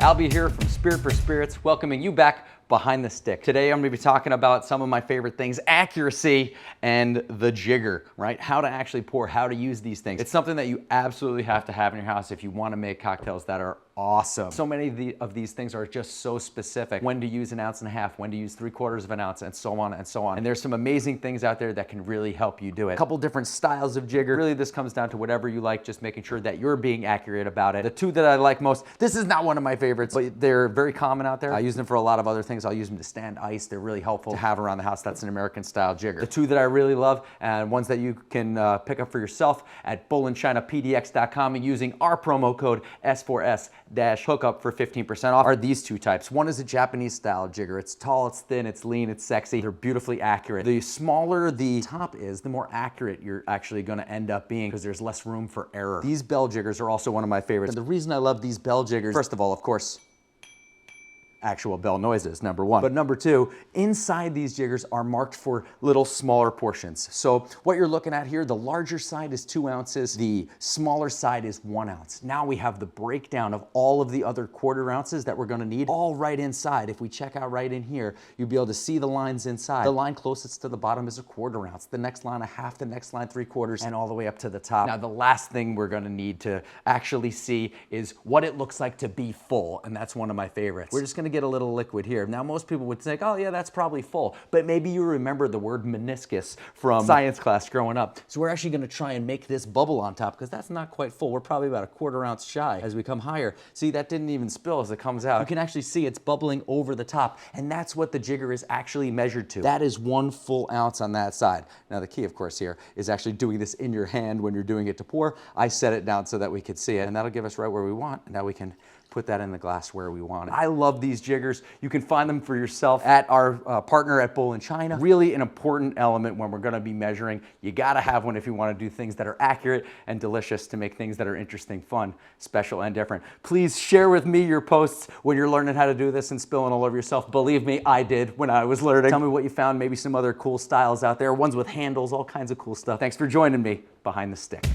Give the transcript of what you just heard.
Albie here from Spirit for Spirits, welcoming you back behind the stick. Today I'm going to be talking about some of my favorite things, accuracy and the jigger, right? How to actually pour, how to use these things. It's something that you absolutely have to have in your house if you want to make cocktails that are awesome. So many of these things are just so specific. When to use 1.5 ounces, when to use 3/4 of an ounce, and so on and so on. And there's some amazing things out there that can really help you do it. A couple different styles of jigger. Really, this comes down to whatever you like, just making sure that you're being accurate about it. The two that I like most, this is not one of my favorites, but they're very common out there. I use them for a lot of other things. I'll use them to stand ice. They're really helpful to have around the house. That's an American style jigger. The two that I really love, and ones that you can pick up for yourself at bowlandchinapdx.com and using our promo code S4S-hookup for 15% off, are these two types. One is a Japanese style jigger. It's tall, it's thin, it's lean, it's sexy. They're beautifully accurate. The smaller the top is, the more accurate you're actually going to end up being because there's less room for error. These bell jiggers are also one of my favorites. And the reason I love these bell jiggers, first of all, of course, actual bell noises, number one. But number two, inside these jiggers are marked for little smaller portions. So what you're looking at here, the larger side is 2 ounces, the smaller side is 1 ounce. Now we have the breakdown of all of the other 1/4 ounces that we're gonna need all right inside. If we check out right in here, you'll be able to see the lines inside. The line closest to the bottom is 1/4 ounce, the next line 1/2, the next line 3/4, and all the way up to the top. Now the last thing we're gonna need to actually see is what it looks like to be full, and that's one of my favorites. We're just gonna get a little liquid here. Now most people would think, oh yeah, that's probably full, but maybe you remember the word meniscus from science class growing up. So we're actually gonna try and make this bubble on top because that's not quite full. We're probably about 1/4 ounce shy as we come higher. See, that didn't even spill as it comes out. You can actually see it's bubbling over the top, and that's what the jigger is actually measured to. That is 1 full ounce on that side. Now the key, of course, here is actually doing this in your hand when you're doing it to pour. I set it down so that we could see it, and that'll give us right where we want. And now we can put that in the glass where we want it. I love these jiggers. You can find them for yourself at our partner at Bowl in China. Really an important element when we're gonna be measuring. You gotta have one if you wanna do things that are accurate and delicious to make things that are interesting, fun, special, and different. Please share with me your posts when you're learning how to do this and spilling all over yourself. Believe me, I did when I was learning. Tell me what you found, maybe some other cool styles out there, ones with handles, all kinds of cool stuff. Thanks for joining me behind the stick.